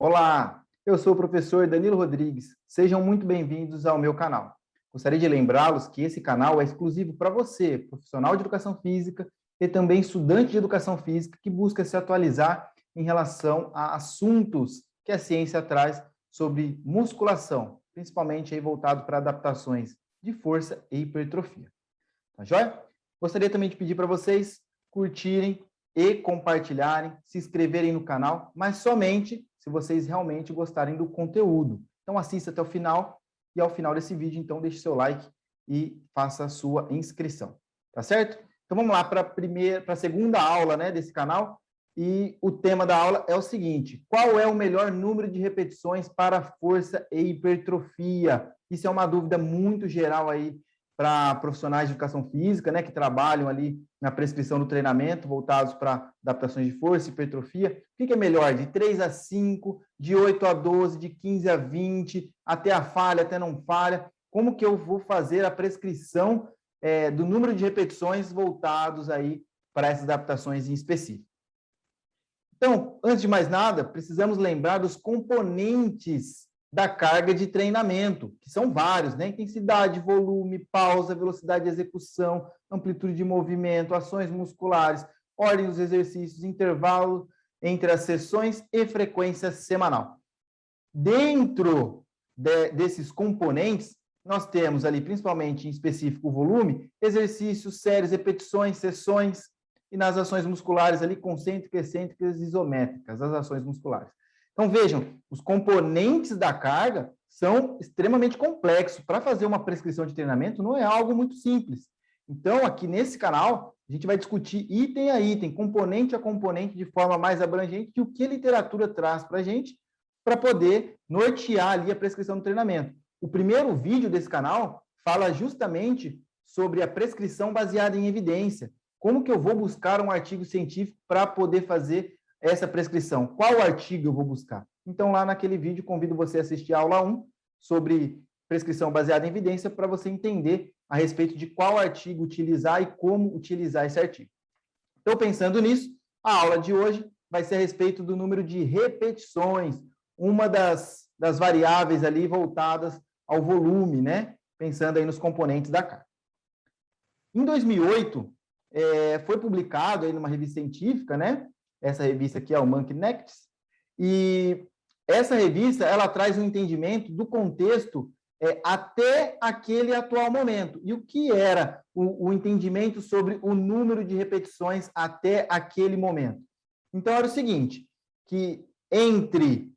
Olá, eu sou o professor Danilo Rodrigues. Sejam muito bem-vindos ao meu canal. Gostaria de lembrá-los que esse canal é exclusivo para você, profissional de educação física e também estudante de educação física que busca se atualizar em relação a assuntos que a ciência traz sobre musculação, principalmente aí voltado para adaptações de força e hipertrofia. Tá joia? Gostaria também de pedir para vocês curtirem e compartilharem, se inscreverem no canal, mas somente se vocês realmente gostarem do conteúdo. Então assista até o final e ao final desse vídeo, então deixe seu like e faça a sua inscrição, tá certo? Então vamos lá para a segunda aula, né, desse canal, e o tema da aula é o seguinte: qual é o melhor número de repetições para força e hipertrofia? Isso é uma dúvida muito geral aí para profissionais de educação física, né, que trabalham ali na prescrição do treinamento, voltados para adaptações de força e hipertrofia. O que é melhor? De 3 a 5, de 8 a 12, de 15 a 20, até a falha, até não falha? Como que eu vou fazer a prescrição do número de repetições voltados aí para essas adaptações em específico? Então, antes de mais nada, precisamos lembrar dos componentes da carga de treinamento, que são vários, né? Intensidade, volume, pausa, velocidade de execução, amplitude de movimento, ações musculares, ordem dos exercícios, intervalo entre as sessões e frequência semanal. Dentro desses componentes, nós temos ali, principalmente em específico, o volume, exercícios, séries, repetições, sessões, e nas ações musculares ali, concêntricas, excêntricas e isométricas, as ações musculares. Então, vejam, os componentes da carga são extremamente complexos. Para fazer uma prescrição de treinamento não é algo muito simples. Então, aqui nesse canal, a gente vai discutir item a item, componente a componente, de forma mais abrangente, e o que a literatura traz para a gente, para poder nortear ali a prescrição do treinamento. O primeiro vídeo desse canal fala justamente sobre a prescrição baseada em evidência. Como que eu vou buscar um artigo científico para poder fazer essa prescrição? Qual artigo eu vou buscar? Então, lá naquele vídeo, convido você a assistir a aula 1 sobre prescrição baseada em evidência para você entender a respeito de qual artigo utilizar e como utilizar esse artigo. Então, pensando nisso, a aula de hoje vai ser a respeito do número de repetições, uma das variáveis ali voltadas ao volume, né? Pensando aí nos componentes da carga. Em 2008, foi publicado aí numa revista científica, né? Essa revista aqui é o Monkey Next, e essa revista, ela traz um entendimento do contexto até aquele atual momento. E o que era o entendimento sobre o número de repetições até aquele momento? Então, era o seguinte, que entre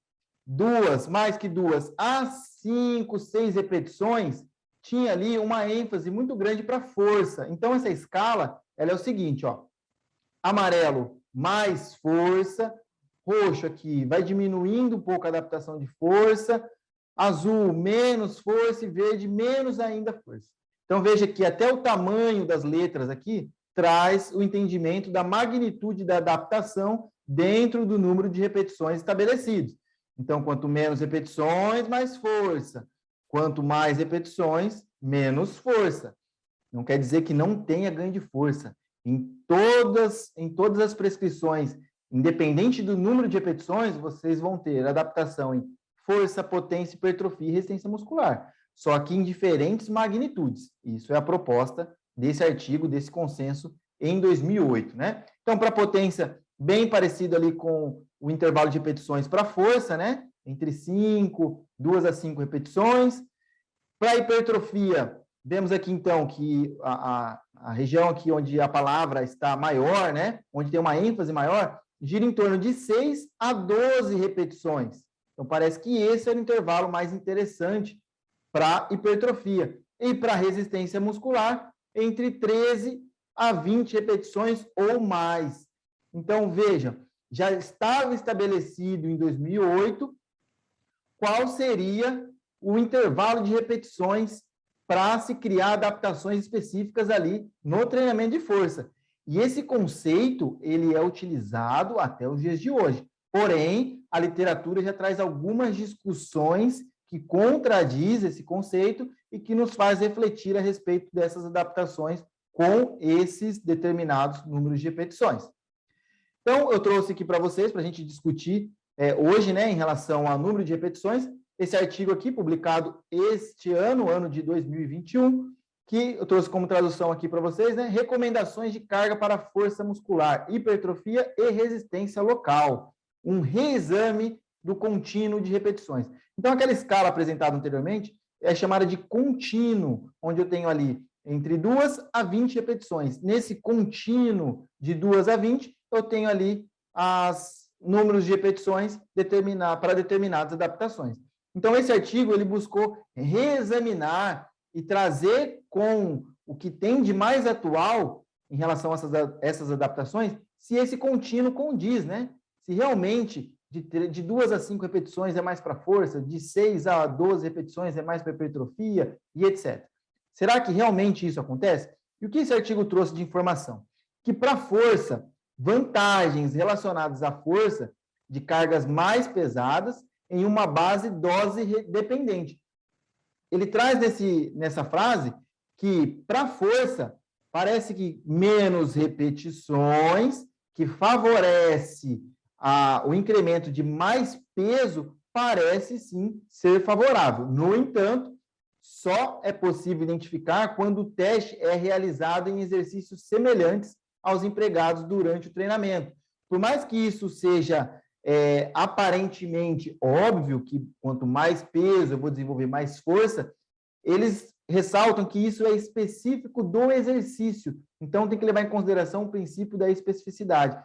mais que duas, a 5, 6 repetições, tinha ali uma ênfase muito grande para força. Então, essa escala, ela é o seguinte, ó, amarelo, mais força, roxo aqui, vai diminuindo um pouco a adaptação de força, azul, menos força, e verde, menos ainda força. Então, veja que até o tamanho das letras aqui traz o entendimento da magnitude da adaptação dentro do número de repetições estabelecidos. Então, quanto menos repetições, mais força. Quanto mais repetições, menos força. Não quer dizer que não tenha ganho de força. Em todas as prescrições, independente do número de repetições, vocês vão ter adaptação em força, potência, hipertrofia e resistência muscular. Só que em diferentes magnitudes. Isso é a proposta desse artigo, desse consenso em 2008, né? Então, para potência, bem parecido ali com o intervalo de repetições para força, né? Entre 2 a 5 repetições. Para hipertrofia, vemos aqui, então, que a região aqui onde a palavra está maior, né? Onde tem uma ênfase maior, gira em torno de 6 a 12 repetições. Então, parece que esse é o intervalo mais interessante para hipertrofia. E para resistência muscular, entre 13 a 20 repetições ou mais. Então, veja, já estava estabelecido em 2008 qual seria o intervalo de repetições para se criar adaptações específicas ali no treinamento de força. E esse conceito, ele é utilizado até os dias de hoje. Porém, a literatura já traz algumas discussões que contradiz esse conceito e que nos faz refletir a respeito dessas adaptações com esses determinados números de repetições. Então, eu trouxe aqui para vocês, para a gente discutir hoje, né, em relação ao número de repetições, esse artigo aqui, publicado este ano de 2021, que eu trouxe como tradução aqui para vocês, né, recomendações de carga para força muscular, hipertrofia e resistência local, um reexame do contínuo de repetições. Então, aquela escala apresentada anteriormente é chamada de contínuo, onde eu tenho ali entre 2 a 20 repetições. Nesse contínuo de 2 a 20, eu tenho ali os números de repetições para determinadas adaptações. Então, esse artigo ele buscou reexaminar e trazer com o que tem de mais atual em relação a essas adaptações, se esse contínuo condiz, né? Se realmente de 2 a 5 repetições é mais para força, de 6 a 12 repetições é mais para hipertrofia e etc. Será que realmente isso acontece? E o que esse artigo trouxe de informação? Que para força, vantagens relacionadas à força de cargas mais pesadas em uma base dose dependente. Ele traz nessa frase que para força parece que menos repetições, que favorece o incremento de mais peso, parece sim ser favorável. No entanto, só é possível identificar quando o teste é realizado em exercícios semelhantes aos empregados durante o treinamento. Por mais que isso seja aparentemente óbvio, que quanto mais peso eu vou desenvolver mais força, eles ressaltam que isso é específico do exercício. Então, tem que levar em consideração o princípio da especificidade.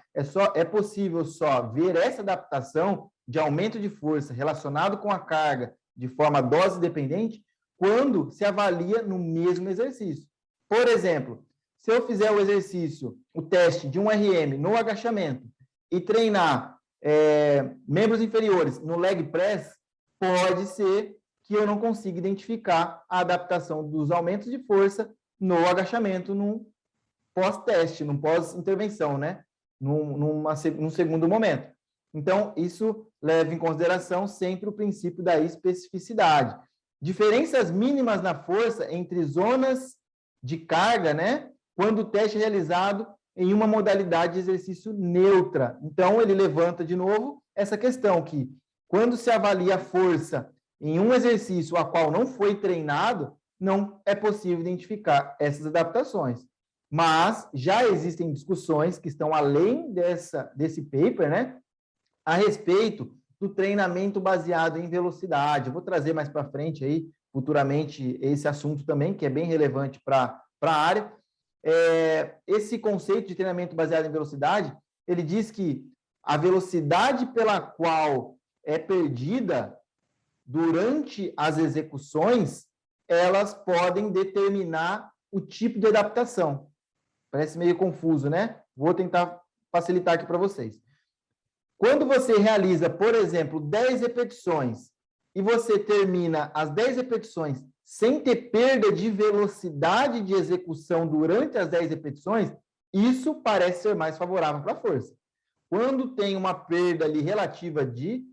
É possível só ver essa adaptação de aumento de força relacionado com a carga de forma dose dependente quando se avalia no mesmo exercício. Por exemplo, se eu fizer o exercício, o teste de um RM no agachamento e treinar membros inferiores no leg press, pode ser que eu não consiga identificar a adaptação dos aumentos de força no agachamento num pós-teste, num pós-intervenção, né? Num segundo momento. Então, isso leva em consideração sempre o princípio da especificidade. Diferenças mínimas na força entre zonas de carga, né? Quando o teste é realizado em uma modalidade de exercício neutra. Então, ele levanta de novo essa questão que, quando se avalia a força em um exercício a qual não foi treinado, não é possível identificar essas adaptações. Mas já existem discussões que estão além desse paper, né, a respeito do treinamento baseado em velocidade. Eu vou trazer mais para frente aí, futuramente, esse assunto também, que é bem relevante para a área. Esse conceito de treinamento baseado em velocidade, ele diz que a velocidade pela qual é perdida durante as execuções, elas podem determinar o tipo de adaptação. Parece meio confuso, né? Vou tentar facilitar aqui para vocês. Quando você realiza, por exemplo, 10 repetições e você termina as 10 repetições sem ter perda de velocidade de execução durante as 10 repetições, isso parece ser mais favorável para a força. Quando tem uma perda ali relativa de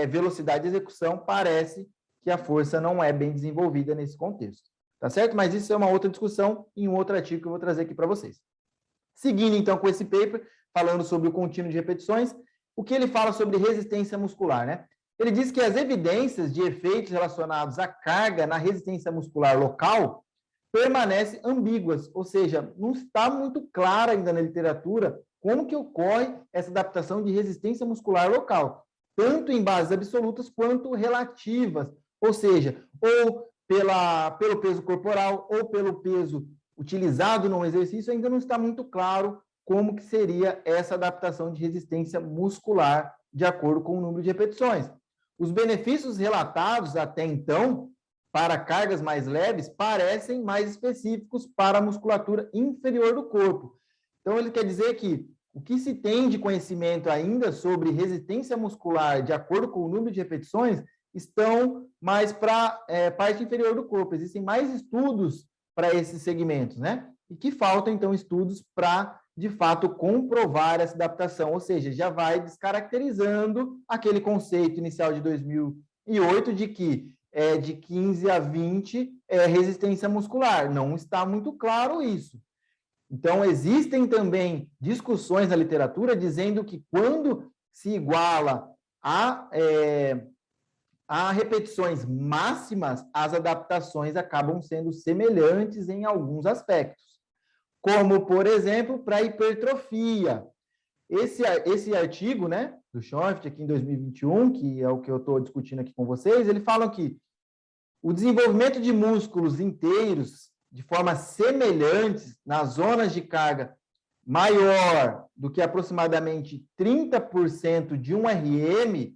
velocidade de execução, parece que a força não é bem desenvolvida nesse contexto. Tá certo? Mas isso é uma outra discussão em um outro artigo que eu vou trazer aqui para vocês. Seguindo, então, com esse paper, falando sobre o contínuo de repetições, o que ele fala sobre resistência muscular, né? Ele diz que as evidências de efeitos relacionados à carga na resistência muscular local permanecem ambíguas, ou seja, não está muito clara ainda na literatura como que ocorre essa adaptação de resistência muscular local, tanto em bases absolutas quanto relativas, ou seja, ou pelo peso corporal ou pelo peso utilizado no exercício, ainda não está muito claro como que seria essa adaptação de resistência muscular de acordo com o número de repetições. Os benefícios relatados até então para cargas mais leves parecem mais específicos para a musculatura inferior do corpo. Então, ele quer dizer que o que se tem de conhecimento ainda sobre resistência muscular de acordo com o número de repetições estão mais para a parte inferior do corpo. Existem mais estudos para esses segmentos, né? E que faltam, então, estudos para, de fato, comprovar essa adaptação, ou seja, já vai descaracterizando aquele conceito inicial de 2008 de que de 15 a 20 é resistência muscular. Não está muito claro isso. Então, existem também discussões na literatura dizendo que quando se iguala a repetições máximas, as adaptações acabam sendo semelhantes em alguns aspectos. Como, por exemplo, para a hipertrofia. Esse artigo, né, do Schoft, aqui em 2021, que é o que eu estou discutindo aqui com vocês, ele fala que o desenvolvimento de músculos inteiros de forma semelhante nas zonas de carga maior do que aproximadamente 30% de um RM,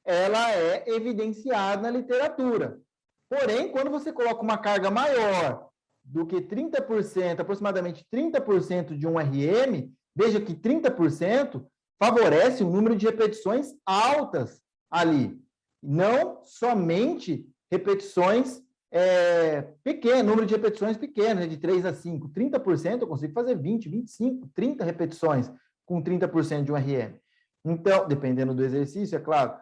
ela é evidenciada na literatura. Porém, quando você coloca uma carga maior do que 30%, aproximadamente 30% de um RM, veja que 30% favorece um número de repetições altas ali. Não somente repetições pequenas, número de repetições pequenas, de 3 a 5. 30% eu consigo fazer 20, 25, 30 repetições com 30% de um RM. Então, dependendo do exercício, é claro.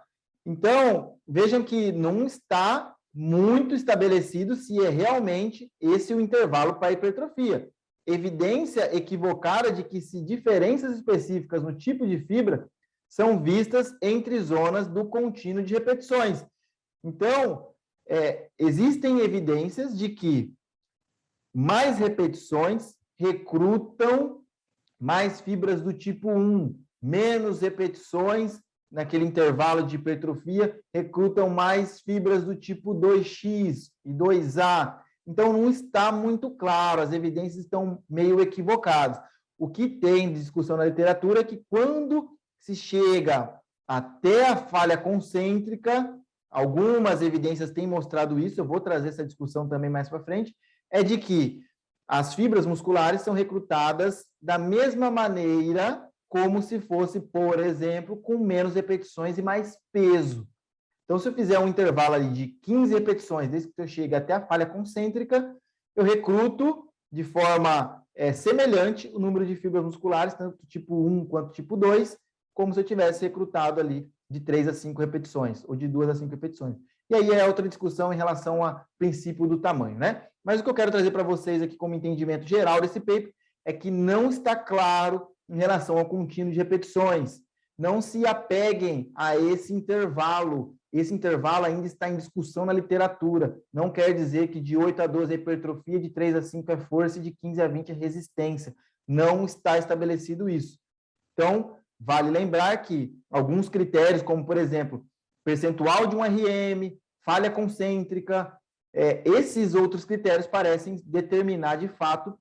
Então, vejam que não está muito estabelecido se é realmente esse o intervalo para a hipertrofia. Evidência equivocada de que se diferenças específicas no tipo de fibra são vistas entre zonas do contínuo de repetições. Então, existem evidências de que mais repetições recrutam mais fibras do tipo 1, menos repetições naquele intervalo de hipertrofia recrutam mais fibras do tipo 2X e 2A. Então, não está muito claro, as evidências estão meio equivocadas. O que tem de discussão na literatura é que quando se chega até a falha concêntrica, algumas evidências têm mostrado isso, eu vou trazer essa discussão também mais para frente, é de que as fibras musculares são recrutadas da mesma maneira como se fosse, por exemplo, com menos repetições e mais peso. Então, se eu fizer um intervalo ali de 15 repetições, desde que eu chegue até a falha concêntrica, eu recruto de forma semelhante o número de fibras musculares, tanto tipo 1 quanto tipo 2, como se eu tivesse recrutado ali de 3 a 5 repetições, ou de 2 a 5 repetições. E aí é outra discussão em relação ao princípio do tamanho, né? Mas o que eu quero trazer para vocês aqui como entendimento geral desse paper é que não está claro em relação ao contínuo de repetições. Não se apeguem a esse intervalo. Esse intervalo ainda está em discussão na literatura. Não quer dizer que de 8 a 12 é hipertrofia, de 3 a 5 é força e de 15 a 20 é resistência. Não está estabelecido isso. Então, vale lembrar que alguns critérios, como, por exemplo, percentual de um RM, falha concêntrica, esses outros critérios parecem determinar, de fato,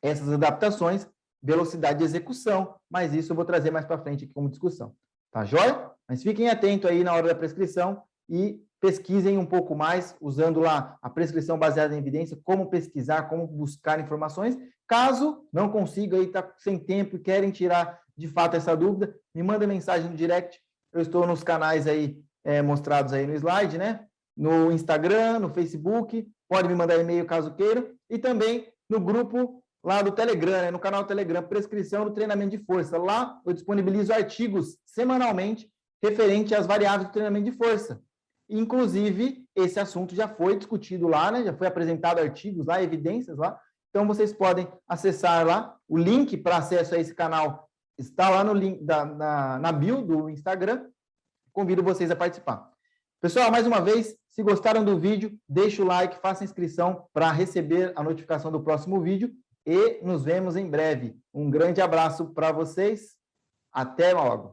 essas adaptações, velocidade de execução, mas isso eu vou trazer mais para frente aqui como discussão. Tá joia? Mas fiquem atentos aí na hora da prescrição e pesquisem um pouco mais, usando lá a prescrição baseada em evidência, como pesquisar, como buscar informações. Caso não consiga aí, tá sem tempo e querem tirar de fato essa dúvida, me manda mensagem no direct. Eu estou nos canais aí mostrados aí no slide, né? No Instagram, no Facebook, pode me mandar e-mail caso queira, e também no grupo lá do Telegram, né? No canal Telegram, prescrição do treinamento de força. Lá eu disponibilizo artigos semanalmente referente às variáveis do treinamento de força. Inclusive, esse assunto já foi discutido lá, né? Já foi apresentado artigos lá, evidências lá. Então, vocês podem acessar lá. O link para acesso a esse canal está lá no link na bio do Instagram. Convido vocês a participar. Pessoal, mais uma vez, se gostaram do vídeo, deixa o like, faça a inscrição para receber a notificação do próximo vídeo e nos vemos em breve. Um grande abraço para vocês. Até logo.